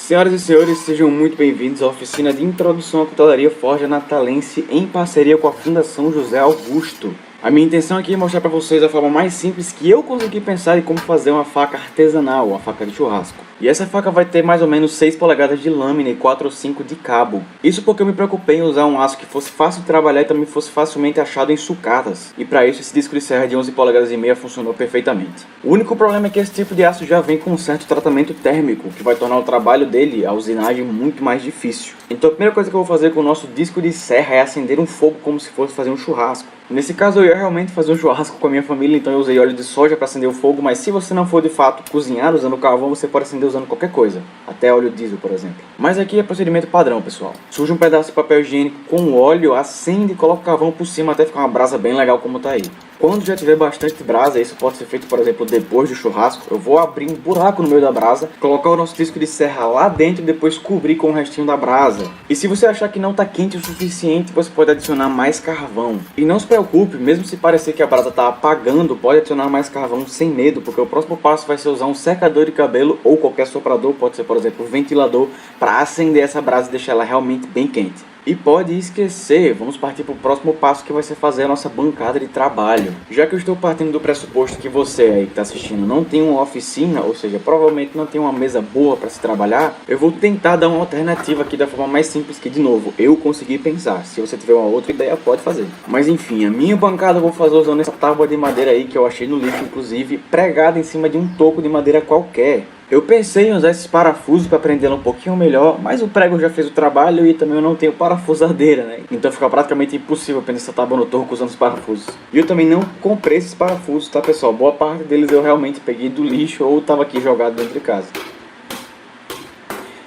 Senhoras e senhores, sejam muito bem-vindos à oficina de introdução à cutelaria Forja Natalense em parceria com a Fundação José Augusto. A minha intenção aqui é mostrar para vocês a forma mais simples que eu consegui pensar em como fazer uma faca artesanal, uma faca de churrasco. E essa faca vai ter mais ou menos 6 polegadas de lâmina e 4 ou 5 de cabo. Isso porque eu me preocupei em usar um aço que fosse fácil de trabalhar e também fosse facilmente achado em sucatas. E para isso esse disco de serra de 11 polegadas e meia funcionou perfeitamente. O único problema é que esse tipo de aço já vem com um certo tratamento térmico, que vai tornar o trabalho dele, a usinagem, muito mais difícil. Então a primeira coisa que eu vou fazer com o nosso disco de serra é acender um fogo como se fosse fazer um churrasco. Nesse caso eu ia realmente fazer um churrasco com a minha família, então eu usei óleo de soja para acender o fogo, mas se você não for de fato cozinhar usando carvão, você pode acender usando qualquer coisa, até óleo diesel, por exemplo. Mas aqui é procedimento padrão, pessoal. Suja um pedaço de papel higiênico com óleo, acende e coloca o carvão por cima até ficar uma brasa bem legal como tá aí. Quando já tiver bastante brasa, isso pode ser feito, por exemplo, depois do churrasco, eu vou abrir um buraco no meio da brasa, colocar o nosso disco de serra lá dentro e depois cobrir com o restinho da brasa. E se você achar que não está quente o suficiente, você pode adicionar mais carvão. E não se preocupe, mesmo se parecer que a brasa está apagando, pode adicionar mais carvão sem medo, porque o próximo passo vai ser usar um secador de cabelo ou qualquer soprador, pode ser, por exemplo, um ventilador, para acender essa brasa e deixar ela realmente bem quente. E pode esquecer, vamos partir para o próximo passo, que vai ser fazer a nossa bancada de trabalho. Já que eu estou partindo do pressuposto que você aí que está assistindo não tem uma oficina, ou seja, provavelmente não tem uma mesa boa para se trabalhar, eu vou tentar dar uma alternativa aqui da forma mais simples que, de novo, eu consegui pensar. Se você tiver uma outra ideia, pode fazer. Mas enfim, a minha bancada eu vou fazer usando essa tábua de madeira aí que eu achei no lixo, inclusive, pregada em cima de um toco de madeira qualquer. Eu pensei em usar esses parafusos para prendê-la um pouquinho melhor, mas o prego já fez o trabalho e também eu não tenho parafusadeira, né? Então fica praticamente impossível prender essa tábua no toco usando os parafusos. E eu também não comprei esses parafusos, tá, pessoal? Boa parte deles eu realmente peguei do lixo ou tava aqui jogado dentro de casa.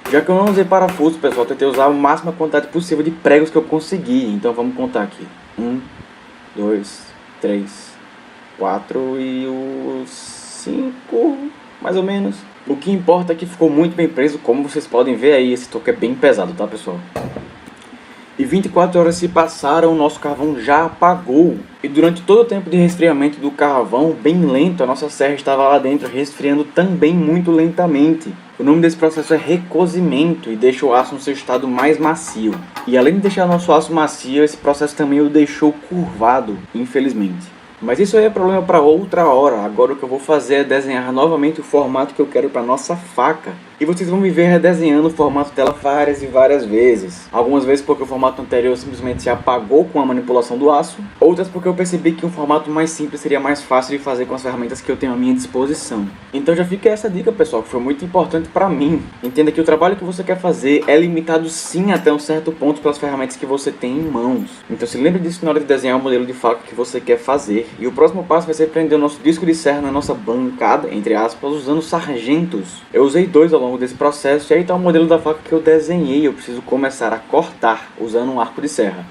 Já que eu não usei parafuso, pessoal, eu tentei usar a máxima quantidade possível de pregos que eu consegui. Então vamos contar aqui. 1, 2, 3, 4 e os 5, mais ou menos. O que importa é que ficou muito bem preso, como vocês podem ver aí, esse toco é bem pesado, tá, pessoal? E 24 horas se passaram, o nosso carvão já apagou. E durante todo o tempo de resfriamento do carvão, bem lento, a nossa serra estava lá dentro, resfriando também muito lentamente. O nome desse processo é recozimento e deixa o aço no seu estado mais macio. E além de deixar o nosso aço macio, esse processo também o deixou curvado, infelizmente. Mas isso aí é problema para outra hora. Agora o que eu vou fazer é desenhar novamente o formato que eu quero para nossa faca. E vocês vão me ver redesenhando o formato dela várias e várias vezes. Algumas vezes porque o formato anterior simplesmente se apagou com a manipulação do aço. Outras porque eu percebi que um formato mais simples seria mais fácil de fazer com as ferramentas que eu tenho à minha disposição. Então já fica essa dica, pessoal, que foi muito importante para mim. Entenda que o trabalho que você quer fazer é limitado sim até um certo ponto pelas ferramentas que você tem em mãos. Então se lembre disso na hora de desenhar o modelo de faca que você quer fazer. E o próximo passo vai ser prender o nosso disco de serra na nossa bancada, entre aspas, usando sargentos. Eu usei 2 ao longo desse processo e aí está o modelo da faca que eu desenhei. Eu preciso começar a cortar usando um arco de serra.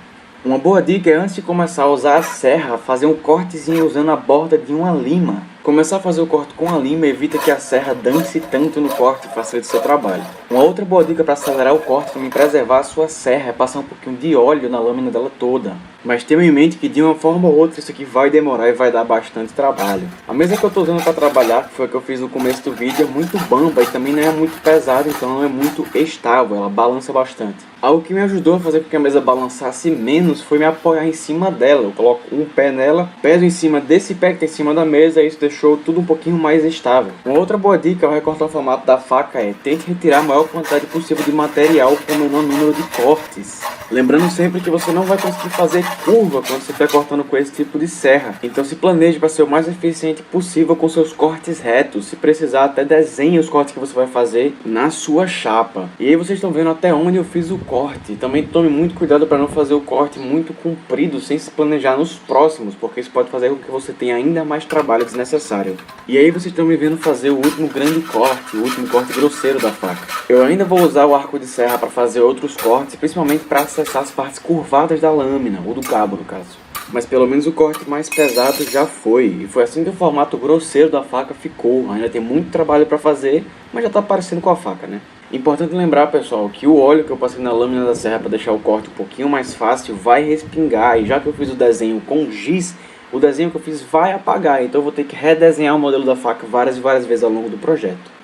Uma boa dica é, antes de começar a usar a serra, fazer um cortezinho usando a borda de uma lima. Começar a fazer o corte com a lima evita que a serra dance tanto no corte e facilite o seu trabalho. Uma outra boa dica para acelerar o corte e também preservar a sua serra é passar um pouquinho de óleo na lâmina dela toda. Mas tenha em mente que de uma forma ou outra isso aqui vai demorar e vai dar bastante trabalho. A mesa que eu estou usando para trabalhar, que foi a que eu fiz no começo do vídeo, é muito bamba e também não é muito pesada, então não é muito estável, ela balança bastante. Algo que me ajudou a fazer com que a mesa balançasse menos foi me apoiar em cima dela. Eu coloco um pé nela, peso em cima desse pé que está em cima da mesa e isso deixou tudo um pouquinho mais estável. Uma outra boa dica ao recortar o formato da faca é: tente retirar a maior quantidade possível de material com o menor número de cortes. Lembrando sempre que você não vai conseguir fazer curva quando você estiver cortando com esse tipo de serra. Então se planeje para ser o mais eficiente possível com seus cortes retos. Se precisar, até desenhe os cortes que você vai fazer na sua chapa. E aí vocês estão vendo até onde eu fiz o corte. Também tome muito cuidado para não fazer o corte muito comprido sem se planejar nos próximos, porque isso pode fazer com que você tenha ainda mais trabalho desnecessário. E aí vocês estão me vendo fazer o último grande corte, o último corte grosseiro da faca. Eu ainda vou usar o arco de serra para fazer outros cortes, principalmente para acessar as partes curvadas da lâmina, ou do cabo no caso. Mas pelo menos o corte mais pesado já foi, e foi assim que o formato grosseiro da faca ficou. Ainda tem muito trabalho para fazer, mas já está parecendo com a faca, né? Importante lembrar, pessoal, que o óleo que eu passei na lâmina da serra para deixar o corte um pouquinho mais fácil vai respingar, e já que eu fiz o desenho com giz, o desenho que eu fiz vai apagar, então eu vou ter que redesenhar o modelo da faca várias e várias vezes ao longo do projeto.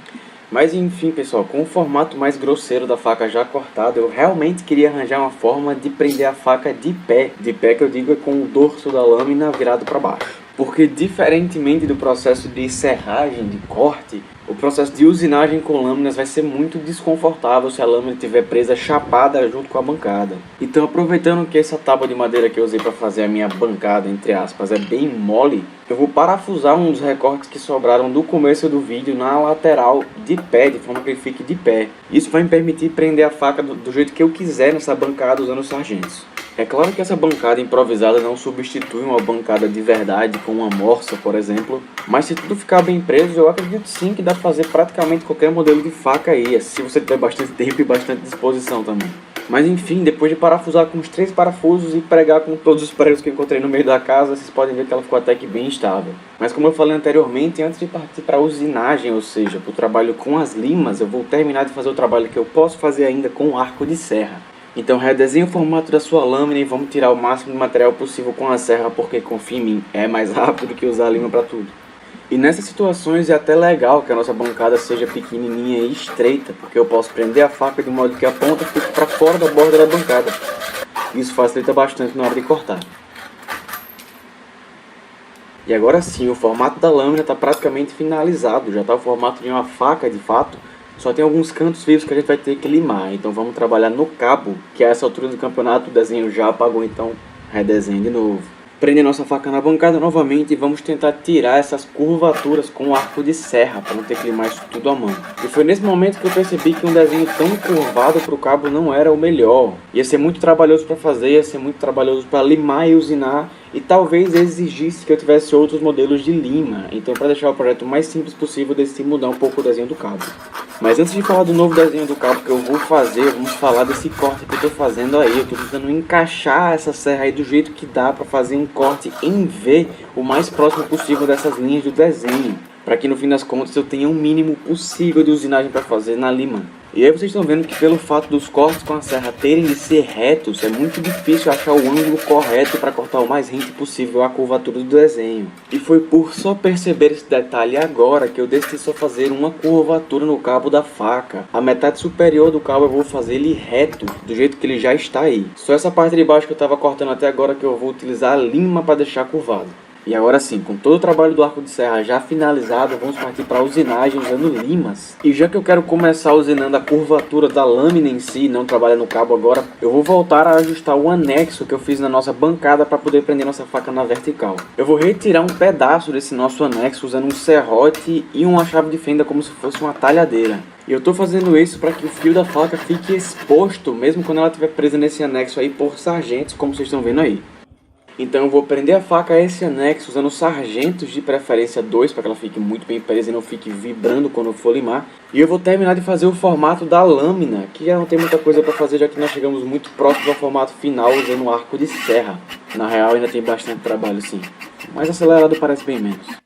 Mas enfim, pessoal, com o formato mais grosseiro da faca já cortado, eu realmente queria arranjar uma forma de prender a faca de pé. De pé que eu digo é com o dorso da lâmina virado para baixo. Porque diferentemente do processo de serragem, de corte, o processo de usinagem com lâminas vai ser muito desconfortável se a lâmina estiver presa chapada junto com a bancada. Então, aproveitando que essa tábua de madeira que eu usei para fazer a minha bancada, entre aspas, é bem mole, eu vou parafusar um dos recortes que sobraram do começo do vídeo na lateral de pé, de forma que ele fique de pé. Isso vai me permitir prender a faca do jeito que eu quiser nessa bancada usando os sargentos. É claro que essa bancada improvisada não substitui uma bancada de verdade com uma morsa, por exemplo, mas se tudo ficar bem preso, eu acredito sim que dá para fazer praticamente qualquer modelo de faca aí, se você tiver bastante tempo e bastante disposição também. Mas enfim, depois de parafusar com os 3 parafusos e pregar com todos os pregos que eu encontrei no meio da casa, vocês podem ver que ela ficou até que bem estável. Mas como eu falei anteriormente, antes de partir para a usinagem, ou seja, para o trabalho com as limas, eu vou terminar de fazer o trabalho que eu posso fazer ainda com o arco de serra. Então redesenhe o formato da sua lâmina e vamos tirar o máximo de material possível com a serra, porque confia em mim, é mais rápido do que usar a lima para tudo. E nessas situações é até legal que a nossa bancada seja pequenininha e estreita, porque eu posso prender a faca de modo que a ponta fique para fora da borda da bancada. Isso facilita bastante na hora de cortar. E agora sim, o formato da lâmina está praticamente finalizado, já está o formato de uma faca de fato. Só tem alguns cantos vivos que a gente vai ter que limar, então vamos trabalhar no cabo, que a essa altura do campeonato o desenho já apagou, então redesenho de novo. Prender nossa faca na bancada novamente e vamos tentar tirar essas curvaturas com o arco de serra, para não ter que limar isso tudo à mão. E foi nesse momento que eu percebi que um desenho tão curvado para o cabo não era o melhor. Ia ser muito trabalhoso para fazer, ia ser muito trabalhoso para limar e usinar, e talvez exigisse que eu tivesse outros modelos de lima. Então, para deixar o projeto mais simples possível, eu decidi mudar um pouco o desenho do cabo. Mas antes de falar do novo desenho do cabo que eu vou fazer, vamos falar desse corte que eu estou fazendo aí. Eu estou tentando encaixar essa serra aí do jeito que dá para fazer um corte em V o mais próximo possível dessas linhas do desenho, para que no fim das contas eu tenha o mínimo possível de usinagem para fazer na lima. E aí vocês estão vendo que pelo fato dos cortes com a serra terem de ser retos, é muito difícil achar o ângulo correto para cortar o mais rente possível a curvatura do desenho. E foi por só perceber esse detalhe agora que eu decidi só fazer uma curvatura no cabo da faca. A metade superior do cabo eu vou fazer ele reto, do jeito que ele já está aí. Só essa parte de baixo que eu estava cortando até agora que eu vou utilizar a lima para deixar curvado. E agora sim, com todo o trabalho do arco de serra já finalizado, vamos partir para a usinagem usando limas. E já que eu quero começar usinando a curvatura da lâmina em si, não trabalhar no cabo agora, eu vou voltar a ajustar o anexo que eu fiz na nossa bancada para poder prender nossa faca na vertical. Eu vou retirar um pedaço desse nosso anexo usando um serrote e uma chave de fenda como se fosse uma talhadeira. E eu estou fazendo isso para que o fio da faca fique exposto, mesmo quando ela estiver presa nesse anexo aí por sargentos, como vocês estão vendo aí. Então eu vou prender a faca a esse anexo usando sargentos, de preferência 2, para que ela fique muito bem presa e não fique vibrando quando eu for limar. E eu vou terminar de fazer o formato da lâmina, que já não tem muita coisa para fazer, já que nós chegamos muito próximo ao formato final usando o arco de serra. Na real ainda tem bastante trabalho sim, mas acelerado parece bem menos.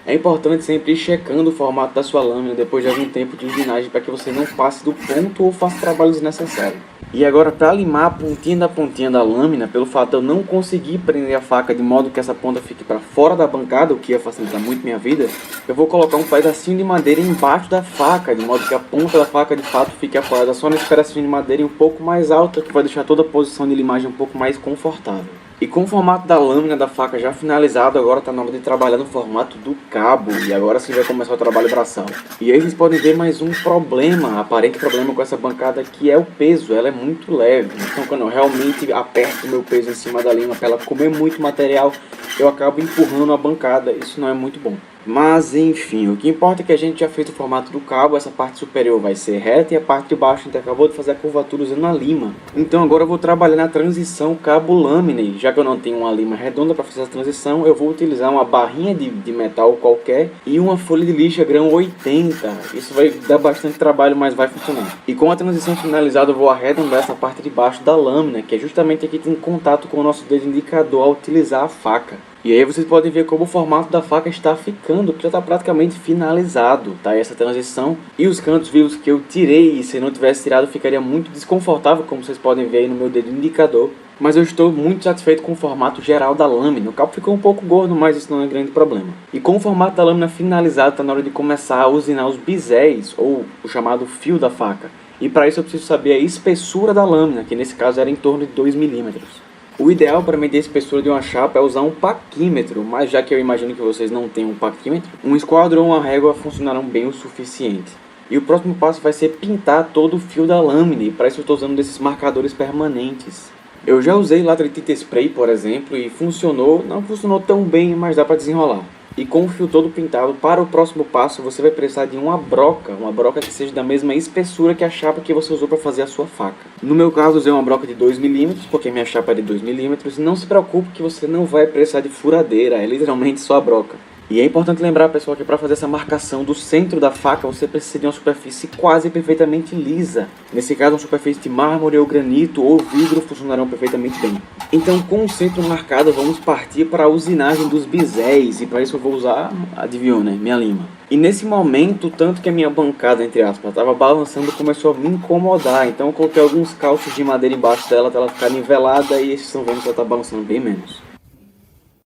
É importante sempre ir checando o formato da sua lâmina depois de algum tempo de usinagem para que você não passe do ponto ou faça trabalhos desnecessários. E agora, para limar a pontinha da lâmina, pelo fato de eu não conseguir prender a faca de modo que essa ponta fique para fora da bancada, o que ia facilitar muito minha vida, eu vou colocar um pedacinho de madeira embaixo da faca, de modo que a ponta da faca de fato fique apoiada só nesse pedacinho de madeira e um pouco mais alta, que vai deixar toda a posição de limagem um pouco mais confortável. E com o formato da lâmina da faca já finalizado, agora está na hora de trabalhar no formato do cabo. E agora sim vai começar o trabalho braçal. E aí vocês podem ver mais um problema, aparente problema com essa bancada, que é o peso. Ela é muito leve. Então quando eu realmente aperto o meu peso em cima da lima para ela comer muito material, eu acabo empurrando a bancada. Isso não é muito bom. Mas enfim, o que importa é que a gente já fez o formato do cabo. Essa parte superior vai ser reta e a parte de baixo a gente acabou de fazer a curvatura usando a lima. Então agora eu vou trabalhar na transição cabo-lâmina. E já que eu não tenho uma lima redonda para fazer essa transição, eu vou utilizar uma barrinha de metal qualquer e uma folha de lixa grão 80. Isso vai dar bastante trabalho, mas vai funcionar. E com a transição finalizada eu vou arredondar essa parte de baixo da lâmina, que é justamente aqui que tem contato com o nosso dedo indicador ao utilizar a faca. E aí vocês podem ver como o formato da faca está ficando, que já está praticamente finalizado, tá? Essa transição e os cantos vivos que eu tirei, e se não tivesse tirado ficaria muito desconfortável, como vocês podem ver aí no meu dedo indicador. mas eu estou muito satisfeito com o formato geral da lâmina. O cabo ficou um pouco gordo, mas isso não é grande problema. E com o formato da lâmina finalizado, está na hora de começar a usinar os biséis, ou o chamado fio da faca. E para isso eu preciso saber a espessura da lâmina, que nesse caso era em torno de 2 milímetros. O ideal para medir a espessura de uma chapa é usar um paquímetro, mas já que eu imagino que vocês não têm um paquímetro, um esquadro ou uma régua funcionarão bem o suficiente. E o próximo passo vai ser pintar todo o fio da lâmina, e para isso eu estou usando desses marcadores permanentes. Eu já usei lata de tinta spray, por exemplo, e funcionou, não funcionou tão bem, mas dá para desenrolar. E com o fio todo pintado, para o próximo passo você vai precisar de uma broca que seja da mesma espessura que a chapa que você usou para fazer a sua faca. No meu caso usei uma broca de 2 milímetros, porque minha chapa é de 2 milímetros, e não se preocupe que você não vai precisar de furadeira, é literalmente só a broca. E é importante lembrar, pessoal, que para fazer essa marcação do centro da faca, você precisa de uma superfície quase perfeitamente lisa. Nesse caso, uma superfície de mármore ou granito ou vidro funcionarão perfeitamente bem. Então, com o centro marcado, vamos partir para a usinagem dos biséis. E para isso eu vou usar, adivinhou, né? Minha lima. E nesse momento, tanto que a minha bancada, entre aspas, estava balançando, começou a me incomodar. Então eu coloquei alguns cauchos de madeira embaixo dela, para ela ficar nivelada, e vocês estão vendo que ela está balançando bem menos.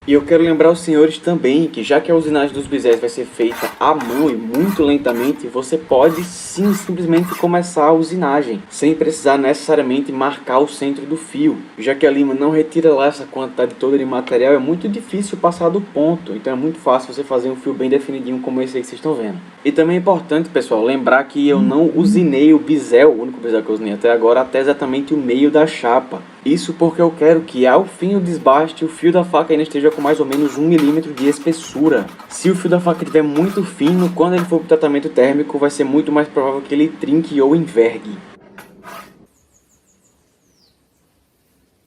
E eu quero lembrar os senhores também que, já que a usinagem dos biséis vai ser feita à mão e muito lentamente, você pode sim simplesmente começar a usinagem, sem precisar necessariamente marcar o centro do fio. Já que a lima não retira lá essa quantidade toda de material, é muito difícil passar do ponto, então é muito fácil você fazer um fio bem definidinho como esse aí que vocês estão vendo. E também é importante, pessoal, lembrar que eu não usinei o bisel, o único bisel que eu usinei até agora, até exatamente o meio da chapa. Isso porque eu quero que ao fim do desbaste o fio da faca ainda esteja com mais ou menos 1 milímetro de espessura. Se o fio da faca estiver muito fino, quando ele for para o tratamento térmico, vai ser muito mais provável que ele trinque ou envergue.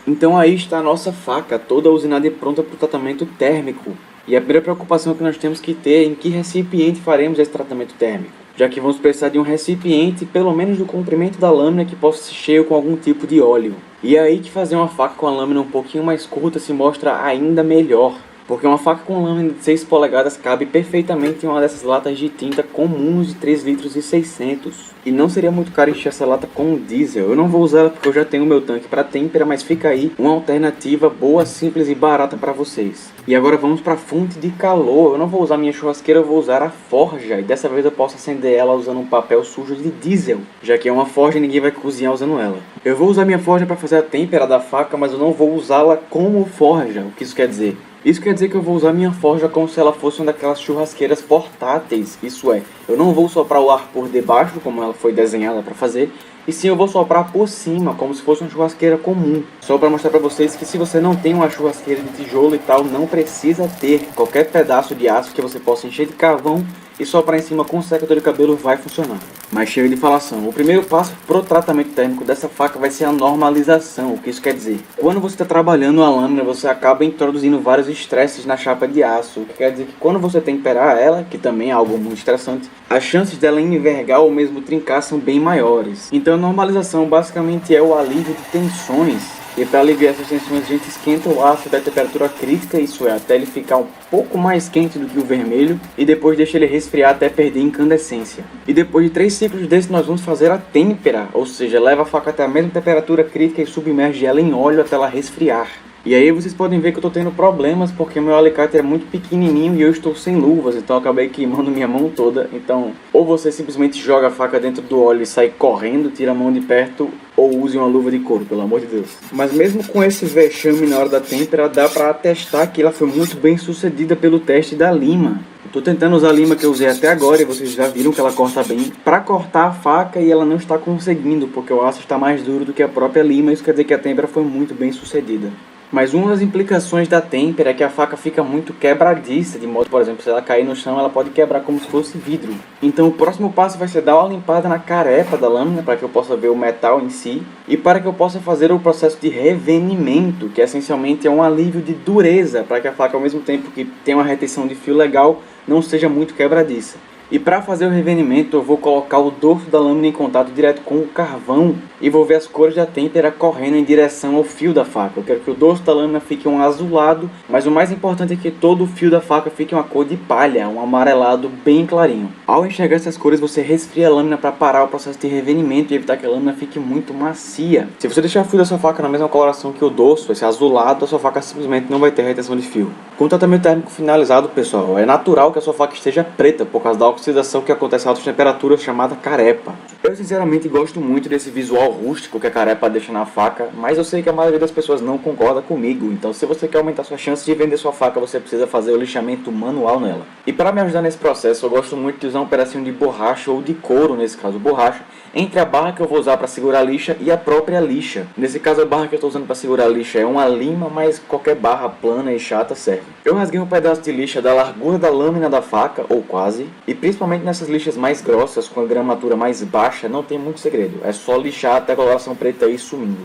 Então aí está a nossa faca, toda usinada e pronta para o tratamento térmico. E a primeira preocupação que nós temos que ter é em que recipiente faremos esse tratamento térmico. Já que vamos precisar de um recipiente, pelo menos do comprimento da lâmina, que possa ser cheio com algum tipo de óleo. E é aí que fazer uma faca com a lâmina um pouquinho mais curta se mostra ainda melhor. Porque uma faca com lâmina de 6 polegadas cabe perfeitamente em uma dessas latas de tinta comuns de 3 litros e 600. E não seria muito caro encher essa lata com diesel. Eu não vou usar ela porque eu já tenho o meu tanque para têmpera, mas fica aí uma alternativa boa, simples e barata para vocês. E agora vamos para a fonte de calor. Eu não vou usar minha churrasqueira, eu vou usar a forja. E dessa vez eu posso acender ela usando um papel sujo de diesel, já que é uma forja e ninguém vai cozinhar usando ela. Eu vou usar minha forja para fazer a têmpera da faca, mas eu não vou usá-la como forja. O que isso quer dizer? Isso quer dizer que eu vou usar minha forja como se ela fosse uma daquelas churrasqueiras portáteis. Isso é, eu não vou soprar o ar por debaixo, como ela foi desenhada para fazer, e sim eu vou soprar por cima, como se fosse uma churrasqueira comum. Só para mostrar para vocês que se você não tem uma churrasqueira de tijolo e tal, não precisa ter. Qualquer pedaço de aço que você possa encher de carvão e soprar em cima com um secador de cabelo vai funcionar. Mas chega de falação. O primeiro passo para o tratamento térmico dessa faca vai ser a normalização. O que isso quer dizer? Quando você está trabalhando a lâmina, você acaba introduzindo vários estresses na chapa de aço. O que quer dizer que quando você temperar ela, que também é algo muito estressante, as chances dela envergar ou mesmo trincar são bem maiores. Então a normalização basicamente é o alívio de tensões. E para aliviar essas tensões a gente esquenta o aço até a temperatura crítica, isso é, até ele ficar um pouco mais quente do que o vermelho, e depois deixa ele resfriar até perder incandescência. E depois de 3 ciclos desses nós vamos fazer a têmpera, ou seja, leva a faca até a mesma temperatura crítica e submerge ela em óleo até ela resfriar. E aí vocês podem ver que eu estou tendo problemas porque meu alicate é muito pequenininho e eu estou sem luvas, então eu acabei queimando minha mão toda. Então, ou você simplesmente joga a faca dentro do óleo e sai correndo, tira a mão de perto, ou use uma luva de couro, pelo amor de Deus. Mas mesmo com esse vexame na hora da têmpera, dá para atestar que ela foi muito bem sucedida pelo teste da lima. Estou tentando usar a lima que eu usei até agora e vocês já viram que ela corta bem para cortar a faca e ela não está conseguindo, porque o aço está mais duro do que a própria lima, isso quer dizer que a têmpera foi muito bem sucedida. Mas uma das implicações da têmpera é que a faca fica muito quebradiça, de modo, por exemplo, se ela cair no chão, ela pode quebrar como se fosse vidro. Então o próximo passo vai ser dar uma limpada na carepa da lâmina, para que eu possa ver o metal em si, e para que eu possa fazer o processo de revenimento, que essencialmente é um alívio de dureza, para que a faca, ao mesmo tempo que tem uma retenção de fio legal, não seja muito quebradiça. E para fazer o revenimento eu vou colocar o dorso da lâmina em contato direto com o carvão e vou ver as cores da têmpera correndo em direção ao fio da faca. Eu quero que o dorso da lâmina fique um azulado, mas o mais importante é que todo o fio da faca fique uma cor de palha, um amarelado bem clarinho. Ao enxergar essas cores você resfria a lâmina para parar o processo de revenimento e evitar que a lâmina fique muito macia. Se você deixar o fio da sua faca na mesma coloração que o dorso, esse azulado, a sua faca simplesmente não vai ter retenção de fio. Com o tratamento térmico finalizado, pessoal, é natural que a sua faca esteja preta por causa da oxidação que acontece a altas temperaturas, chamada carepa. Eu sinceramente gosto muito desse visual rústico que a carepa deixa na faca, mas eu sei que a maioria das pessoas não concorda comigo, então se você quer aumentar sua chance de vender sua faca, você precisa fazer o lixamento manual nela. E para me ajudar nesse processo, eu gosto muito de usar um pedacinho de borracha ou de couro, nesse caso borracha, entre a barra que eu vou usar para segurar a lixa e a própria lixa. Nesse caso a barra que eu estou usando para segurar a lixa é uma lima, mas qualquer barra plana e chata serve. Eu rasguei um pedaço de lixa da largura da lâmina da faca, ou quase, e principalmente nessas lixas mais grossas, com a gramatura mais baixa, não tem muito segredo, é só lixar até a coloração preta ir sumindo.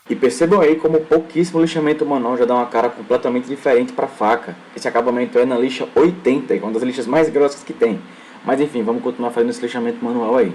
E percebam aí como pouquíssimo lixamento manual já dá uma cara completamente diferente para a faca. Esse acabamento é na lixa 80, que é uma das lixas mais grossas que tem. Mas enfim, vamos continuar fazendo esse lixamento manual aí.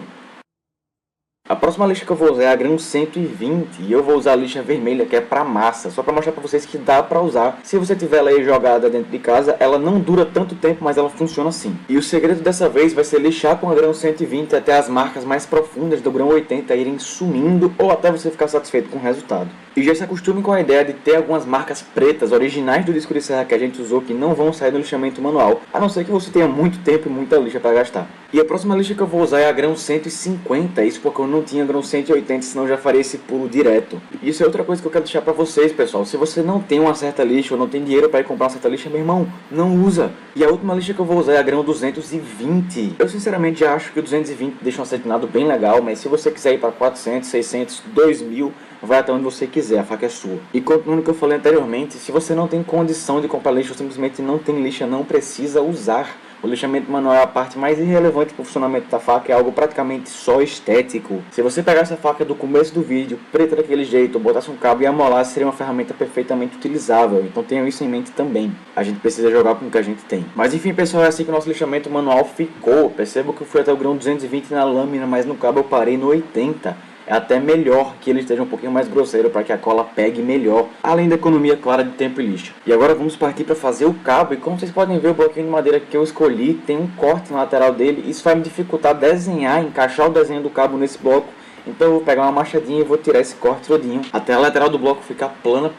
A próxima lixa que eu vou usar é a grão 120 e eu vou usar a lixa vermelha que é para massa, só para mostrar para vocês que dá para usar. Se você tiver ela aí jogada dentro de casa, ela não dura tanto tempo, mas ela funciona assim. E o segredo dessa vez vai ser lixar com a grão 120 até as marcas mais profundas do grão 80 irem sumindo ou até você ficar satisfeito com o resultado. E já se acostume com a ideia de ter algumas marcas pretas originais do disco de serra que a gente usou que não vão sair do lixamento manual, a não ser que você tenha muito tempo e muita lixa para gastar. E a próxima lixa que eu vou usar é a grão 150, isso porque eu não tinha grão 180, senão eu já faria esse pulo direto. E isso é outra coisa que eu quero deixar para vocês, pessoal. Se você não tem uma certa lixa ou não tem dinheiro para ir comprar uma certa lixa, meu irmão, não usa. E a última lixa que eu vou usar é a grão 220. Eu sinceramente acho que o 220 deixa um acetinado bem legal, mas se você quiser ir para 400, 600, 2000, vai até onde você quiser, a faca é sua. E continuando o que eu falei anteriormente, se você não tem condição de comprar lixa ou simplesmente não tem lixa, não precisa usar. O lixamento manual é a parte mais irrelevante para o funcionamento da faca, é algo praticamente só estético. Se você pegasse a faca do começo do vídeo, preta daquele jeito, botasse um cabo e amolasse, seria uma ferramenta perfeitamente utilizável. Então tenham isso em mente também. A gente precisa jogar com o que a gente tem. Mas enfim, pessoal, é assim que o nosso lixamento manual ficou. Percebo que eu fui até o grão 220 na lâmina, mas no cabo eu parei no 80. É até melhor que ele esteja um pouquinho mais grosseiro para que a cola pegue melhor, além da economia clara de tempo e lixa. E agora vamos partir para fazer o cabo, e como vocês podem ver, o bloquinho de madeira que eu escolhi tem um corte na lateral dele. Isso vai me dificultar desenhar, encaixar o desenho do cabo nesse bloco. Então eu vou pegar uma machadinha e vou tirar esse corte todinho até a lateral do bloco ficar plana.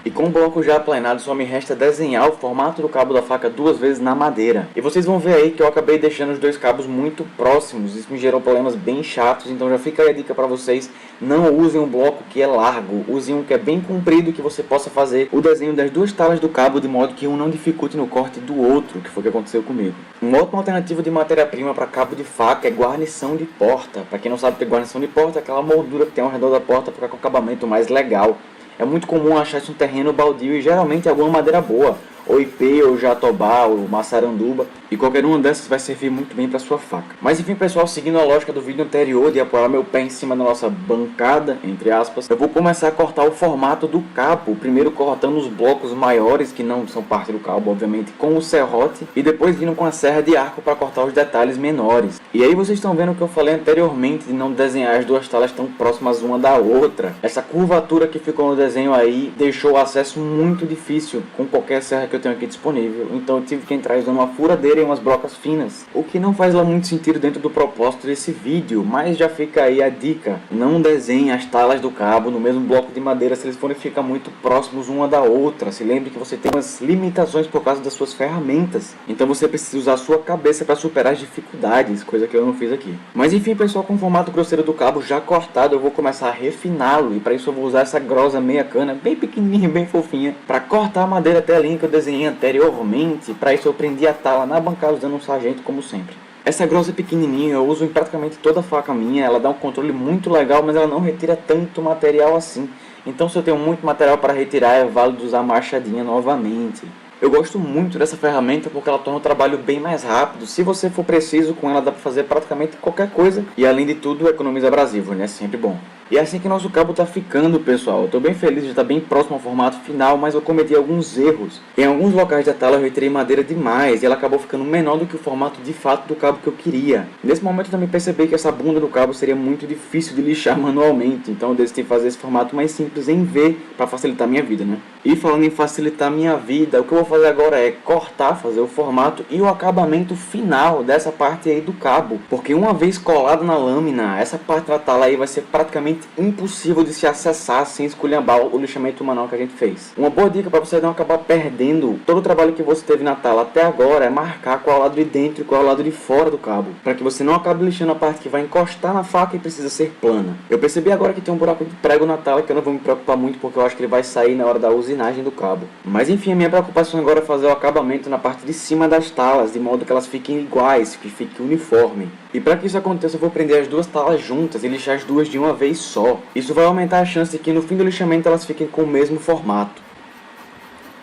E com o bloco já aplanado, só me resta desenhar o formato do cabo da faca 2 vezes na madeira. E vocês vão ver aí que eu acabei deixando os dois cabos muito próximos. Isso me gerou problemas bem chatos, então já fica aí a dica para vocês. Não usem um bloco que é largo, usem um que é bem comprido, que você possa fazer o desenho das duas talas do cabo de modo que um não dificulte no corte do outro, que foi o que aconteceu comigo. Uma ótima alternativa de matéria-prima para cabo de faca é guarnição de porta. Para quem não sabe o que é guarnição de porta, é aquela moldura que tem ao redor da porta para ficar com o acabamento mais legal. É muito comum achar isso um terreno baldio e geralmente alguma madeira boa, ou ipê, ou jatobá, ou maçaranduba, e qualquer uma dessas vai servir muito bem para sua faca. Mas enfim, pessoal, seguindo a lógica do vídeo anterior de apoiar meu pé em cima da nossa bancada, entre aspas, eu vou começar a cortar o formato do cabo, primeiro cortando os blocos maiores, que não são parte do cabo, obviamente, com o serrote, e depois vindo com a serra de arco para cortar os detalhes menores. E aí vocês estão vendo o que eu falei anteriormente, de não desenhar as duas talas tão próximas uma da outra. Essa curvatura que ficou no desenho aí deixou o acesso muito difícil com qualquer serra que eu tenho aqui disponível, então eu tive que entrar usando uma furadeira e umas brocas finas, o que não faz lá muito sentido dentro do propósito desse vídeo, mas já fica aí a dica: não desenhe as talas do cabo no mesmo bloco de madeira se eles forem ficar muito próximos uma da outra. Se lembre que você tem umas limitações por causa das suas ferramentas, então você precisa usar a sua cabeça para superar as dificuldades, coisa que eu não fiz aqui. Mas enfim, pessoal, com o formato grosseiro do cabo já cortado, eu vou começar a refiná-lo, e para isso eu vou usar essa grosa meia cana, bem pequenininha, bem fofinha, para cortar a madeira até a linha que eu desenhei anteriormente. Para isso eu prendi a tala na bancada usando um sargento como sempre. Essa grossa pequenininha eu uso em praticamente toda a faca minha, ela dá um controle muito legal, mas ela não retira tanto material assim. Então se eu tenho muito material para retirar, é válido usar a machadinha novamente. Eu gosto muito dessa ferramenta porque ela torna o trabalho bem mais rápido. Se você for preciso com ela, dá para fazer praticamente qualquer coisa. E além de tudo, economiza abrasivo, né? Sempre bom. E é assim que nosso cabo tá ficando, pessoal. Eu tô bem feliz de estar bem próximo ao formato final, mas eu cometi alguns erros. Em alguns locais da tala eu retirei madeira demais e ela acabou ficando menor do que o formato de fato do cabo que eu queria. Nesse momento eu também percebi que essa bunda do cabo seria muito difícil de lixar manualmente, então eu decidi fazer esse formato mais simples em V para facilitar a minha vida, né? E falando em facilitar a minha vida, o que eu vou fazer agora é cortar, fazer o formato e o acabamento final dessa parte aí do cabo. Porque uma vez colado na lâmina, essa parte da tala aí vai ser praticamente impossível de se acessar sem esculhambar o lixamento manual que a gente fez. Uma boa dica para você não acabar perdendo todo o trabalho que você teve na tala até agora é marcar qual é o lado de dentro e qual é o lado de fora do cabo, para que você não acabe lixando a parte que vai encostar na faca e precisa ser plana. Eu percebi agora que tem um buraco de prego na tala que eu não vou me preocupar muito porque eu acho que ele vai sair na hora da usinagem do cabo. Mas enfim, a minha preocupação agora é fazer o acabamento na parte de cima das talas, de modo que elas fiquem iguais, que fique uniforme. E para que isso aconteça eu vou prender as duas talas juntas e lixar as duas de uma vez só. Isso vai aumentar a chance de que no fim do lixamento elas fiquem com o mesmo formato.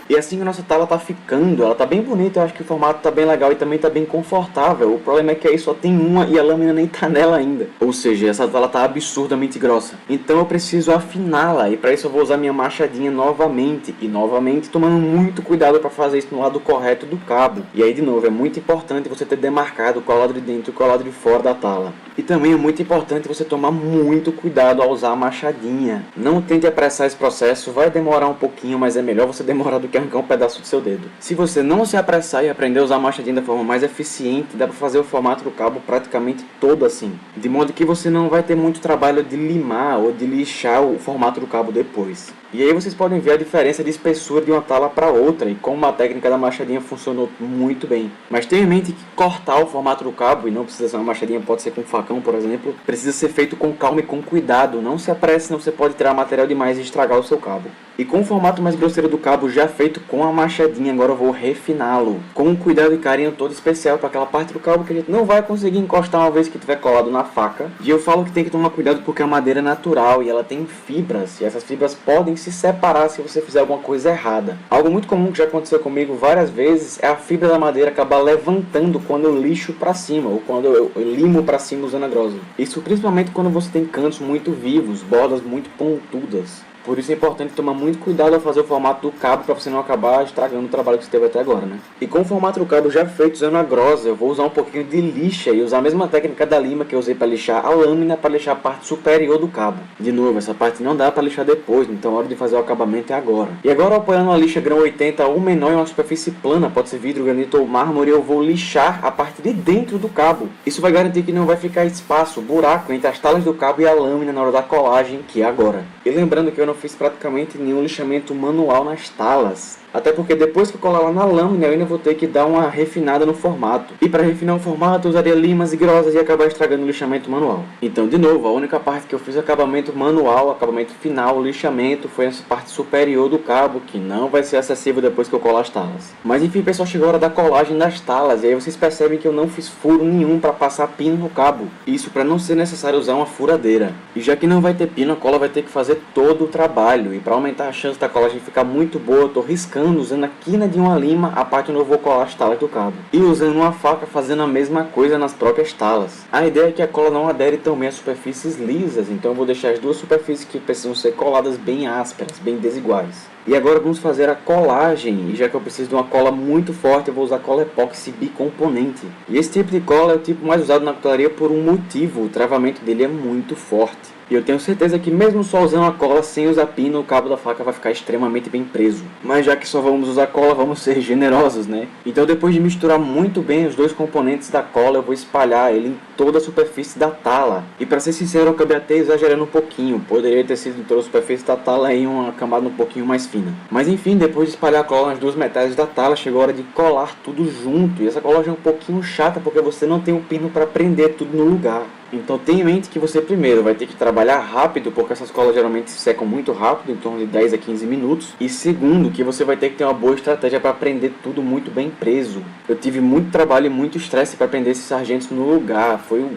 E assim que a nossa tala tá ficando, ela tá bem bonita, eu acho que o formato tá bem legal e também tá bem confortável. O problema é que aí só tem uma e a lâmina nem tá nela ainda. Ou seja, essa tala tá absurdamente grossa. Então eu preciso afiná-la e para isso eu vou usar minha machadinha novamente. E novamente tomando muito cuidado para fazer isso no lado correto do cabo. E aí de novo, é muito importante você ter demarcado qual lado de dentro e qual lado de fora da tala. E também é muito importante você tomar muito cuidado ao usar a machadinha. Não tente apressar esse processo, vai demorar um pouquinho, mas é melhor você demorar do que arrancar um pedaço do seu dedo. Se você não se apressar e aprender a usar a machadinha da forma mais eficiente, dá para fazer o formato do cabo praticamente todo assim. De modo que você não vai ter muito trabalho de limar ou de lixar o formato do cabo depois. E aí vocês podem ver a diferença de espessura de uma tala para outra e como a técnica da machadinha funcionou muito bem. Mas tenha em mente que cortar o formato do cabo, e não precisa ser uma machadinha, pode ser com um facão, por exemplo, precisa ser feito com calma e com cuidado. Não se apresse, senão você pode tirar material demais e estragar o seu cabo. E com o formato mais grosseiro do cabo já feito com a machadinha, agora eu vou refiná-lo. Com um cuidado e carinho todo especial para aquela parte do cabo que a gente não vai conseguir encostar uma vez que estiver colado na faca. E eu falo que tem que tomar cuidado porque a madeira é natural e ela tem fibras. E essas fibras podem se separar se você fizer alguma coisa errada. Algo muito comum que já aconteceu comigo várias vezes é a fibra da madeira acabar levantando quando eu lixo para cima ou quando eu limo para cima usando a grosa. Isso principalmente quando você tem cantos muito vivos, bordas muito pontudas. Por isso é importante tomar muito cuidado ao fazer o formato do cabo para você não acabar estragando o trabalho que você teve até agora, né? E com o formato do cabo já feito usando a grosa, eu vou usar um pouquinho de lixa e usar a mesma técnica da lima que eu usei para lixar a lâmina para lixar a parte superior do cabo. De novo, essa parte não dá para lixar depois, então a hora de fazer o acabamento é agora. E agora, apoiando uma lixa grão 80 ou menor em uma superfície plana, pode ser vidro, granito ou mármore, eu vou lixar a parte de dentro do cabo. Isso vai garantir que não vai ficar espaço, buraco entre as talas do cabo e a lâmina na hora da colagem, que é agora. E lembrando que eu não fiz praticamente nenhum lixamento manual nas talas. Até porque depois que eu colar lá na lâmina eu ainda vou ter que dar uma refinada no formato. E para refinar o formato eu usaria limas e grosas e acabar estragando o lixamento manual. Então de novo, a única parte que eu fiz acabamento manual, acabamento final, lixamento, foi essa parte superior do cabo, que não vai ser acessível depois que eu colar as talas. Mas enfim pessoal, chegou a hora da colagem das talas. E aí vocês percebem que eu não fiz furo nenhum para passar pino no cabo. Isso para não ser necessário usar uma furadeira. E já que não vai ter pino, a cola vai ter que fazer todo o trabalho. E para aumentar a chance da colagem ficar muito boa, eu tô riscando usando a quina de uma lima a parte onde eu vou colar as talas do cabo. E usando uma faca fazendo a mesma coisa nas próprias talas. A ideia é que a cola não adere também a superfícies lisas, então eu vou deixar as duas superfícies que precisam ser coladas bem ásperas, bem desiguais. E agora vamos fazer a colagem, e já que eu preciso de uma cola muito forte, eu vou usar cola epóxi bicomponente. E esse tipo de cola é o tipo mais usado na cutelaria por um motivo, o travamento dele é muito forte. E eu tenho certeza que mesmo só usando a cola sem usar pino, o cabo da faca vai ficar extremamente bem preso. Mas já que só vamos usar cola, vamos ser generosos, né? Então depois de misturar muito bem os dois componentes da cola, eu vou espalhar ele em toda a superfície da tala. E para ser sincero, eu acabei até exagerando um pouquinho. Poderia ter sido em toda a superfície da tala em uma camada um pouquinho mais fina. Mas enfim, depois de espalhar a cola nas duas metades da tala, chegou a hora de colar tudo junto. E essa colagem é um pouquinho chata porque você não tem um pino para prender tudo no lugar. Então tenha em mente que você primeiro vai ter que trabalhar rápido, porque essas colas geralmente secam muito rápido, em torno de 10 a 15 minutos. E segundo, que você vai ter que ter uma boa estratégia para prender tudo muito bem preso. Eu tive muito trabalho e muito estresse para prender esses sargentos no lugar, foi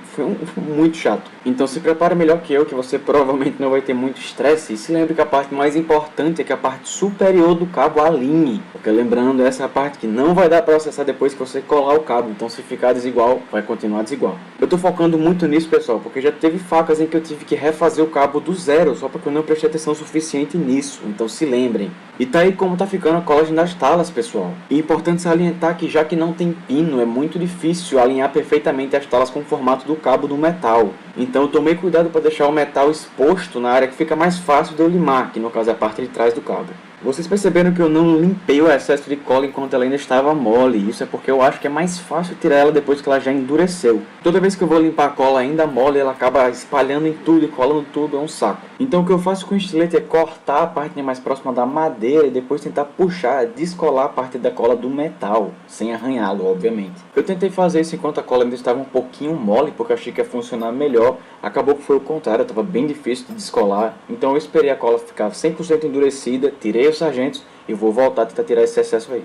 muito chato. Então se prepare melhor que eu, que você provavelmente não vai ter muito estresse. E se lembre que a parte mais importante é que a parte superior do cabo alinhe. Porque lembrando, essa é a parte que não vai dar para acessar depois que você colar o cabo. Então se ficar desigual, vai continuar desigual. Eu estou focando muito nisso isso, pessoal, porque já teve facas em que eu tive que refazer o cabo do zero, só porque eu não prestei atenção suficiente nisso, então se lembrem. E tá aí como tá ficando a colagem das talas, pessoal. E é importante salientar que já que não tem pino, é muito difícil alinhar perfeitamente as talas com o formato do cabo do metal. Então eu tomei cuidado para deixar o metal exposto na área que fica mais fácil de eu limar, que no caso é a parte de trás do cabo. Vocês perceberam que eu não limpei o excesso de cola enquanto ela ainda estava mole. Isso é porque eu acho que é mais fácil tirar ela depois que ela já endureceu. Toda vez que eu vou limpar a cola ainda mole, ela acaba espalhando em tudo e colando tudo, é um saco. Então o que eu faço com o estilete é cortar a parte mais próxima da madeira e depois tentar puxar, descolar a parte da cola do metal, sem arranhá-lo, obviamente. Eu tentei fazer isso enquanto a cola ainda estava um pouquinho mole, porque eu achei que ia funcionar melhor. Acabou que foi o contrário, estava bem difícil de descolar. Então eu esperei a cola ficar 100% endurecida, tirei os sargentos e vou voltar a tentar tirar esse excesso aí.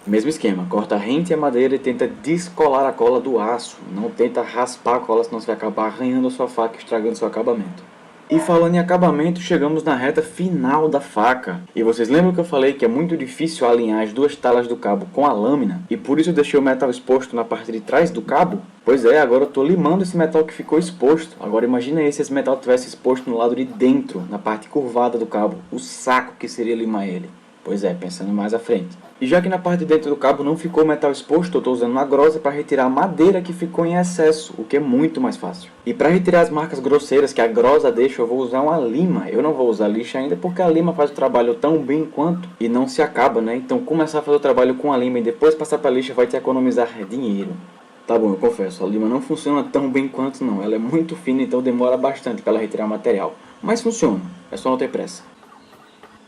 Mesmo esquema, corta rente a madeira e tenta descolar a cola do aço. Não tenta raspar a cola, senão você vai acabar arranhando a sua faca e estragando seu acabamento. E falando em acabamento, chegamos na reta final da faca. E vocês lembram que eu falei que é muito difícil alinhar as duas talas do cabo com a lâmina? E por isso eu deixei o metal exposto na parte de trás do cabo? Pois é, agora eu estou limando esse metal que ficou exposto. Agora imagina aí se esse metal tivesse exposto no lado de dentro, na parte curvada do cabo. O saco que seria limar ele. Pois é, pensando mais à frente. E já que na parte de dentro do cabo não ficou metal exposto, eu estou usando uma grosa para retirar a madeira que ficou em excesso, o que é muito mais fácil. E para retirar as marcas grosseiras que a grosa deixa, eu vou usar uma lima. Eu não vou usar lixa ainda porque a lima faz o trabalho tão bem quanto e não se acaba, né? Então começar a fazer o trabalho com a lima e depois passar para a lixa vai te economizar dinheiro. Tá bom, eu confesso, a lima não funciona tão bem quanto não. Ela é muito fina, então demora bastante para ela retirar material. Mas funciona, é só não ter pressa.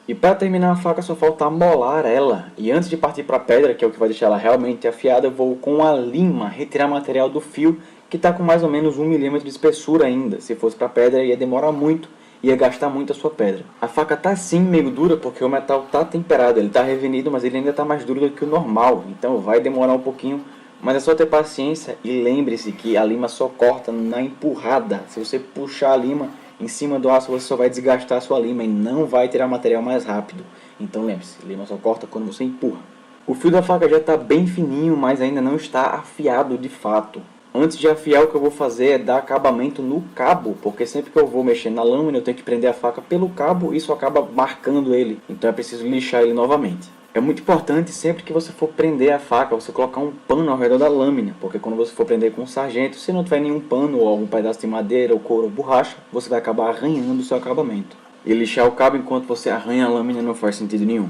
E para terminar a faca só falta amolar ela. E antes de partir para a pedra, que é o que vai deixar ela realmente afiada, eu vou com a lima retirar material do fio, que está com mais ou menos 1 milímetro de espessura ainda. Se fosse para a pedra ia demorar muito, ia gastar muito a sua pedra. A faca tá sim meio dura porque o metal tá temperado, ele tá revenido, mas ele ainda tá mais duro do que o normal. Então vai demorar um pouquinho, mas é só ter paciência e lembre-se que a lima só corta na empurrada. Se você puxar a lima em cima do aço, você só vai desgastar a sua lima e não vai tirar material mais rápido. Então lembre-se, lima só corta quando você empurra. O fio da faca já está bem fininho, mas ainda não está afiado de fato. Antes de afiar, o que eu vou fazer é dar acabamento no cabo, porque sempre que eu vou mexer na lâmina eu tenho que prender a faca pelo cabo e isso acaba marcando ele. Então é preciso lixar ele novamente. É muito importante sempre que você for prender a faca, você colocar um pano ao redor da lâmina, porque quando você for prender com um sargento, se não tiver nenhum pano ou algum pedaço de madeira ou couro ou borracha, você vai acabar arranhando o seu acabamento. E lixar o cabo enquanto você arranha a lâmina não faz sentido nenhum.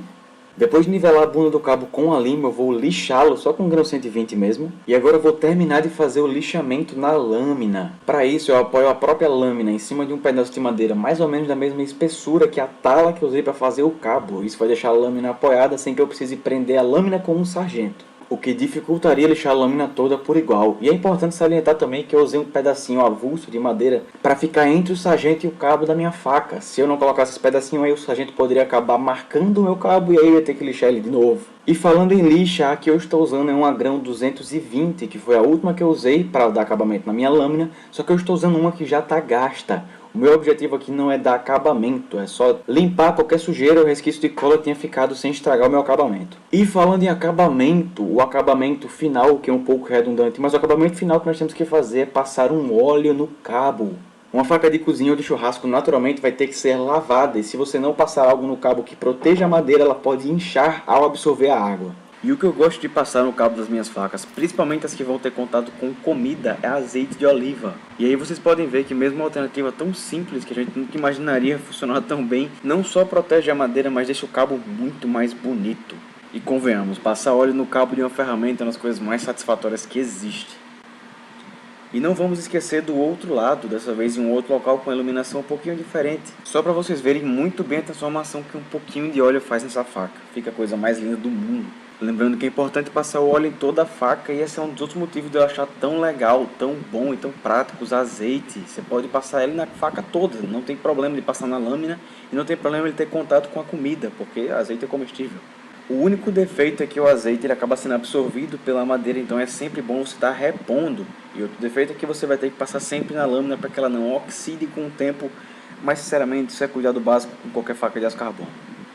Depois de nivelar a bunda do cabo com a lima, eu vou lixá-lo só com grão 120 mesmo. E agora eu vou terminar de fazer o lixamento na lâmina. Para isso eu apoio a própria lâmina em cima de um pedaço de madeira mais ou menos da mesma espessura que a tala que eu usei para fazer o cabo. Isso vai deixar a lâmina apoiada sem que eu precise prender a lâmina com um sargento, o que dificultaria lixar a lâmina toda por igual. E é importante salientar também que eu usei um pedacinho avulso de madeira para ficar entre o sargento e o cabo da minha faca. Se eu não colocasse esse pedacinho aí, o sargento poderia acabar marcando o meu cabo e aí eu ia ter que lixar ele de novo. E falando em lixa, a que eu estou usando é uma grão 220, que foi a última que eu usei para dar acabamento na minha lâmina, só que eu estou usando uma que já está gasta. O meu objetivo aqui não é dar acabamento, é só limpar qualquer sujeira ou resquício de cola que tenha ficado sem estragar o meu acabamento. E falando em acabamento, o acabamento final, que é um pouco redundante, mas o acabamento final que nós temos que fazer é passar um óleo no cabo. Uma faca de cozinha ou de churrasco naturalmente vai ter que ser lavada, e se você não passar algo no cabo que proteja a madeira, ela pode inchar ao absorver a água. E o que eu gosto de passar no cabo das minhas facas, principalmente as que vão ter contato com comida, é azeite de oliva. E aí vocês podem ver que mesmo uma alternativa tão simples que a gente nunca imaginaria funcionar tão bem, não só protege a madeira, mas deixa o cabo muito mais bonito. E convenhamos, passar óleo no cabo de uma ferramenta é uma das coisas mais satisfatórias que existe. E não vamos esquecer do outro lado, dessa vez em um outro local com iluminação um pouquinho diferente. Só para vocês verem muito bem a transformação que um pouquinho de óleo faz nessa faca. Fica a coisa mais linda do mundo. Lembrando que é importante passar o óleo em toda a faca e esse é um dos outros motivos de eu achar tão legal, tão bom e tão prático usar azeite. Você pode passar ele na faca toda, não tem problema de passar na lâmina e não tem problema de ter contato com a comida, porque azeite é comestível. O único defeito é que o azeite ele acaba sendo absorvido pela madeira, então é sempre bom você estar repondo. E outro defeito é que você vai ter que passar sempre na lâmina para que ela não oxide com o tempo, mas sinceramente isso é cuidado básico com qualquer faca de aço carbono.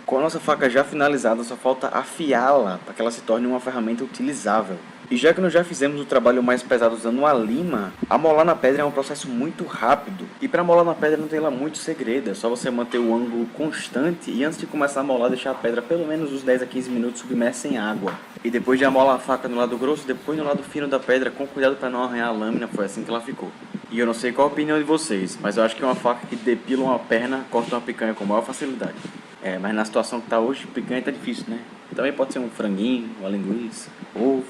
Com a nossa faca já finalizada, só falta afiá-la para que ela se torne uma ferramenta utilizável. E já que nós já fizemos o trabalho mais pesado usando uma lima, amolar na pedra é um processo muito rápido. E para amolar na pedra não tem lá muito segredo, é só você manter o ângulo constante e antes de começar a amolar deixar a pedra pelo menos uns 10 a 15 minutos submersa em água. E depois de amolar a faca no lado grosso, depois no lado fino da pedra, com cuidado para não arranhar a lâmina, foi assim que ela ficou. E eu não sei qual a opinião de vocês, mas eu acho que uma faca que depila uma perna corta uma picanha com maior facilidade. Mas na situação que tá hoje, picanha tá difícil, né? Também pode ser um franguinho, uma linguiça, ovo.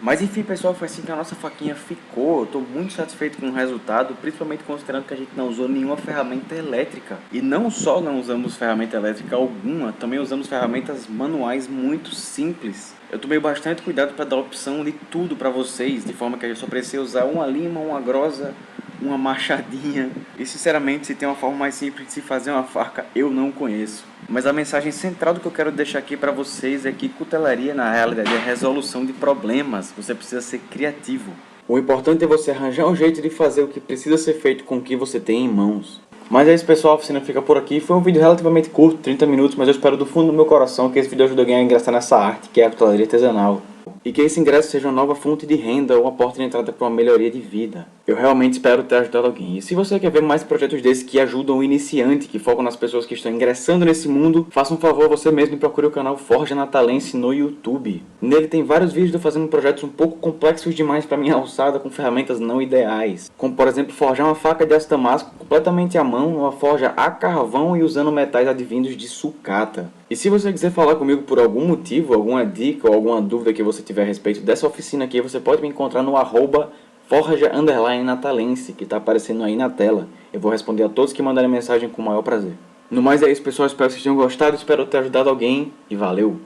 Mas enfim, pessoal, foi assim que a nossa faquinha ficou. Eu tô muito satisfeito com o resultado, principalmente considerando que a gente não usou nenhuma ferramenta elétrica. E não só não usamos ferramenta elétrica alguma, também usamos ferramentas manuais muito simples. Eu tomei bastante cuidado para dar opção de tudo para vocês, de forma que eu só precisei usar uma lima, uma grosa, uma machadinha. E sinceramente, se tem uma forma mais simples de se fazer uma faca, eu não conheço. Mas a mensagem central do que eu quero deixar aqui para vocês é que cutelaria na realidade é resolução de problemas. Você precisa ser criativo. O importante é você arranjar um jeito de fazer o que precisa ser feito com o que você tem em mãos. Mas é isso, pessoal, a oficina fica por aqui. Foi um vídeo relativamente curto, 30 minutos, mas eu espero do fundo do meu coração que esse vídeo ajude alguém a ingressar nessa arte que é a cutelaria artesanal. E que esse ingresso seja uma nova fonte de renda ou uma porta de entrada para uma melhoria de vida. Eu realmente espero ter ajudado alguém. E se você quer ver mais projetos desses que ajudam o iniciante, que focam nas pessoas que estão ingressando nesse mundo, faça um favor você mesmo e procure o canal Forja Natalense no YouTube. Nele tem vários vídeos de eu fazendo projetos um pouco complexos demais para minha alçada com ferramentas não ideais. Como por exemplo forjar uma faca de aço damasco completamente à mão, uma forja a carvão e usando metais advindos de sucata. E se você quiser falar comigo por algum motivo, alguma dica ou alguma dúvida que você tiver a respeito dessa oficina aqui, você pode me encontrar no @forja_natalense, que está aparecendo aí na tela. Eu vou responder a todos que mandarem mensagem com o maior prazer. No mais é isso, pessoal. Espero que vocês tenham gostado, espero ter ajudado alguém e valeu!